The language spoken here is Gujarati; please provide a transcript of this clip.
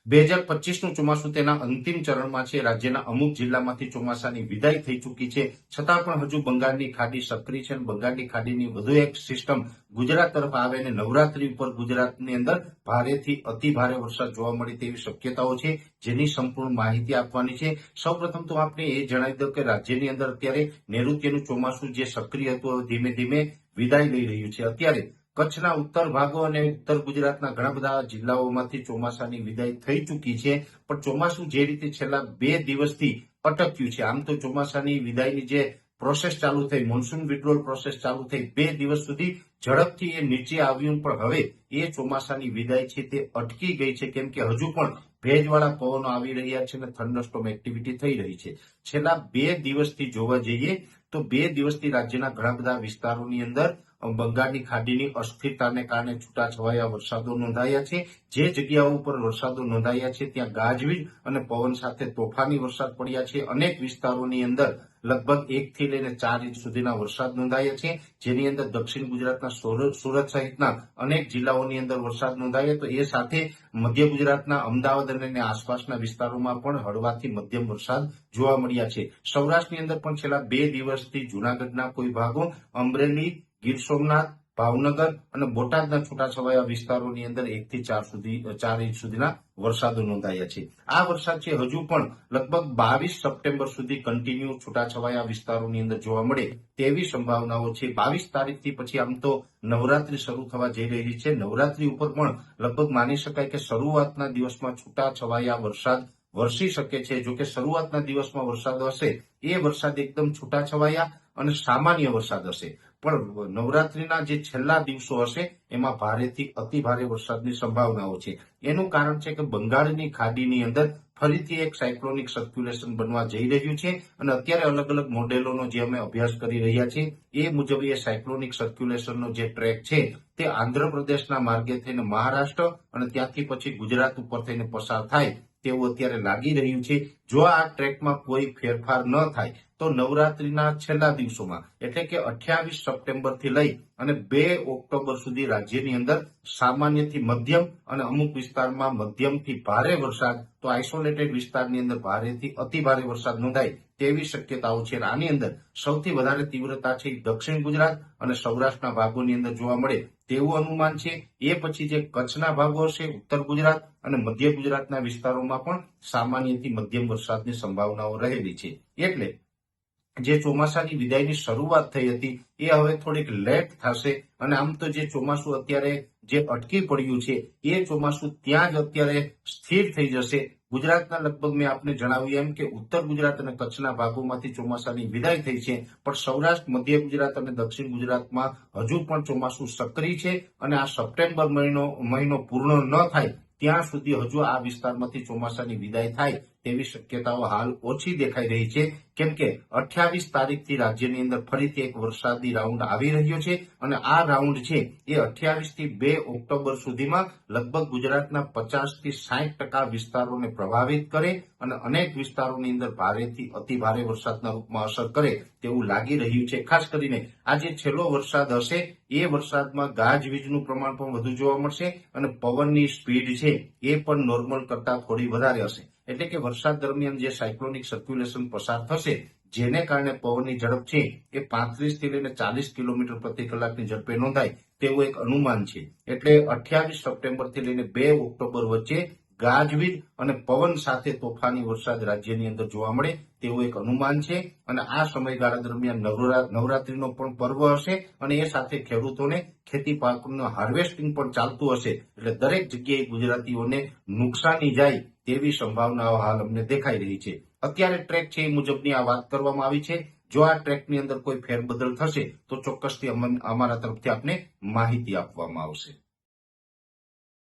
2025નું ચોમાસું તેના અંતિમ ચરણમાં છે। રાજ્યના અમુક જિલ્લામાંથી ચોમાસાની વિદાય થઈ ચૂકી છે, છતાં પણ હજુ બંગાળની ખાડી સક્રિય છે અને બંગાળની ખાડીની વધુ એક સિસ્ટમ ગુજરાત તરફ આવે અને નવરાત્રી ઉપર ગુજરાતની અંદર ભારેથી અતિ ભારે વરસાદ જોવા મળે તેવી શક્યતાઓ છે, જેની સંપૂર્ણ માહિતી આપવાની છે। સૌપ્રથમ તો આપણે એ જણાવી દઉં કે રાજ્યની અંદર અત્યારે નૈઋત્યનું ચોમાસું જે સક્રિય હતું ધીમે ધીમે વિદાય લઈ રહ્યું છે। અત્યારે કચ્છના ઉત્તર ભાગો અને ઉત્તર ગુજરાતના ઘણા બધા જિલ્લાઓમાંથી ચોમાસાની વિદાય થઈ ચૂકી છે, પણ ચોમાસું જે રીતે છેલ્લા 2 દિવસથી અટક્યું છે, આમ તો ચોમાસાની વિદાયની જે પ્રોસેસ ચાલુ થઈ, મોન્સૂન વિડ્રોલ પ્રોસેસ ચાલુ થઈ 2 દિવસ સુધી ઝડપથી એ નીચે આવ્યું, પણ હવે એ ચોમાસાની વિદાય છે તે અટકી ગઈ છે, કેમ કે હજુ પણ ભેજવાળા પવનો આવી રહ્યા છે અને થંડરસ્ટોર્મ એક્ટિવિટી થઈ રહી છે। છેલ્લા 2 દિવસથી જોવા જઈએ તો 2 દિવસથી રાજ્યના ઘણા બધા વિસ્તારોની અંદર બંગાળની ખાડીની અસ્થિરતાને કારણે છૂટાછવાયા વરસાદો નોંધાયા છે। જે જગ્યાઓ ઉપર વરસાદો નોંધાયા છે ત્યાં ગાજવીજ અને પવન સાથે તોફાની વરસાદ પડ્યા છે। અનેક વિસ્તારોની અંદર લગભગ 1 થી લઈને 4 ઇંચ સુધીના વરસાદ નોંધાયા છે, જેની અંદર દક્ષિણ ગુજરાતના સુરત સહિતના અનેક જિલ્લાઓની અંદર વરસાદ નોંધાયો, તો એ સાથે મધ્ય ગુજરાતના અમદાવાદ અને આસપાસના વિસ્તારોમાં પણ હળવાથી મધ્યમ વરસાદ જોવા મળ્યા છે। સૌરાષ્ટ્રની અંદર પણ છેલ્લા 2 દિવસથી જૂનાગઢના કોઈ ભાગો, અમરેલી, ગીર સોમનાથ, ભાવનગર અને બોટાદના છૂટાછવાયા વિસ્તારોની અંદર 1 થી 4 ઇંચ સુધીના વરસાદો નોંધાયા છે। આ વરસાદ છે હજુ પણ લગભગ 22 સપ્ટેમ્બર સુધી કન્ટિન્યુ છૂટાછવાયા વિસ્તારોની અંદર જોવા મળે તેવી સંભાવનાઓ છે। 22 તારીખથી પછી આમ તો નવરાત્રી શરૂ થવા જઈ રહી છે। નવરાત્રી ઉપર પણ લગભગ માની શકાય કે શરૂઆતના દિવસમાં છૂટાછવાયા વરસાદ વરસી શકે છે। જો કે શરૂઆતના દિવસમાં વરસાદ હશે એ વરસાદ એકદમ છૂટાછવાયા અને સામાન્ય વરસાદ હશે, પણ નવરાત્રીના જે છેલ્લા દિવસો હશે એમાં ભારેથી અતિ ભારે વરસાદની સંભાવનાઓ છે। એનું કારણ છે કે બંગાળની ખાડીની અંદર ફરીથી એક સાયક્લોનિક સર્ક્યુલેશન બનવા જઈ રહ્યું છે અને અત્યારે અલગ અલગ મોડેલોનો જે અમે અભ્યાસ કરી રહ્યા છીએ એ મુજબ એ સાયક્લોનિક સર્ક્યુલેશનનો જે ટ્રેક છે તે આંધ્રપ્રદેશના માર્ગે થઈને મહારાષ્ટ્ર અને ત્યાંથી પછી ગુજરાત ઉપર થઈને પસાર થાય તેવું અત્યારે લાગી રહ્યું છે। જો આ ટ્રેકમાં કોઈ ફેરફાર ન થાય તો નવરાત્રીના છેલ્લા દિવસોમાં એટલે કે 28 સપ્ટેમ્બરથી લઈ અને 2 ઓક્ટોબર સુધી રાજ્યની અંદર સામાન્યથી મધ્યમ અને અમુક વિસ્તારમાં મધ્યમથી ભારે વરસાદ, તો આઇસોલેટેડ વિસ્તારની અંદર ભારેથી અતિ ભારે વરસાદ નોંધાય તેવી શક્યતાઓ છે। આની અંદર સૌથી વધારે તીવ્રતા છે દક્ષિણ ગુજરાત અને સૌરાષ્ટ્રના ભાગોની અંદર જોવા મળે તેવું અનુમાન છે। એ પછી જે કચ્છના ભાગો હશે, ઉત્તર ગુજરાત અને મધ્ય ગુજરાતના વિસ્તારોમાં પણ સામાન્યથી મધ્યમ વરસાદની સંભાવનાઓ રહેલી છે। એટલે જે ચોમાસાની વિદાયની શરૂઆત થઈ હતી એ હવે થોડીક લેટ થશે અને આમ તો જે ચોમાસું અત્યારે જે અટકી પડ્યું છે એ ચોમાસું ત્યાં જ અત્યારે સ્થિર થઈ જશે। ગુજરાતના લગભગ મેં આપને જણાવ્યું એમ કે ઉત્તર ગુજરાત અને કચ્છના ભાગોમાંથી ચોમાસાની વિદાય થઈ છે, પણ સૌરાષ્ટ્ર, મધ્ય ગુજરાત અને દક્ષિણ ગુજરાતમાં હજુ પણ ચોમાસું સક્રિય છે અને આ સપ્ટેમ્બર મહિનો પૂર્ણ ન થાય ત્યાં સુધી હજુ આ વિસ્તારમાંથી ચોમાસાની વિદાય થાય તેવી શક્યતાઓ હાલ ઓછી દેખાઈ રહી છે, કેમ કે 28 તારીખથી રાજ્યની અંદર ફરીથી એક વરસાદી રાઉન્ડ આવી રહ્યો છે અને આ રાઉન્ડ છે એ 28 થી 2 ઓક્ટોબર સુધીમાં લગભગ ગુજરાતના 50 થી 60% વિસ્તારોને પ્રભાવિત કરે અને અનેક વિસ્તારોની અંદર ભારેથી અતિ ભારે વરસાદના રૂપમાં અસર કરે તેવું લાગી રહ્યું છે। ખાસ કરીને આ જે છેલ્લો વરસાદ હશે એ વરસાદમાં ગાજવીજનું પ્રમાણ પણ વધુ જોવા મળશે અને પવનની સ્પીડ છે એ પણ નોર્મલ કરતા થોડી વધારે હશે, એટલે કે વરસાદ દરમિયાન જે સાયક્લોનિક સર્ક્યુલેશન પસાર થશે જેને કારણે પવનની ઝડપ છે એ 35 થી લઈને 40 કિલોમીટર પ્રતિ કલાકની ઝડપે નોંધાય તેવું એક અનુમાન છે। એટલે 28 સપ્ટેમ્બરથી લઈને 2 ઓક્ટોબર વચ્ચે ગાજવીજ અને પવન સાથે તોફાની વરસાદ રાજ્યની અંદર જોવા મળે તેવું એક અનુમાન છે અને આ સમયગાળા દરમિયાન નવરાત્રીનો પણ પર્વ હશે અને એ સાથે ખેડૂતોને ખેતી પાકનું હાર્વેસ્ટિંગ પણ ચાલતું હશે, એટલે દરેક જગ્યાએ ગુજરાતીઓને નુકસાની જાય તેવી સંભાવનાઓ હાલ અમને દેખાઈ રહી છે। અત્યારે ટ્રેક છે એ મુજબની આ વાત કરવામાં આવી છે। જો આ ટ્રેકની અંદર કોઈ ફેરબદલ થશે તો ચોક્કસથી અમારા તરફથી આપને માહિતી આપવામાં આવશે।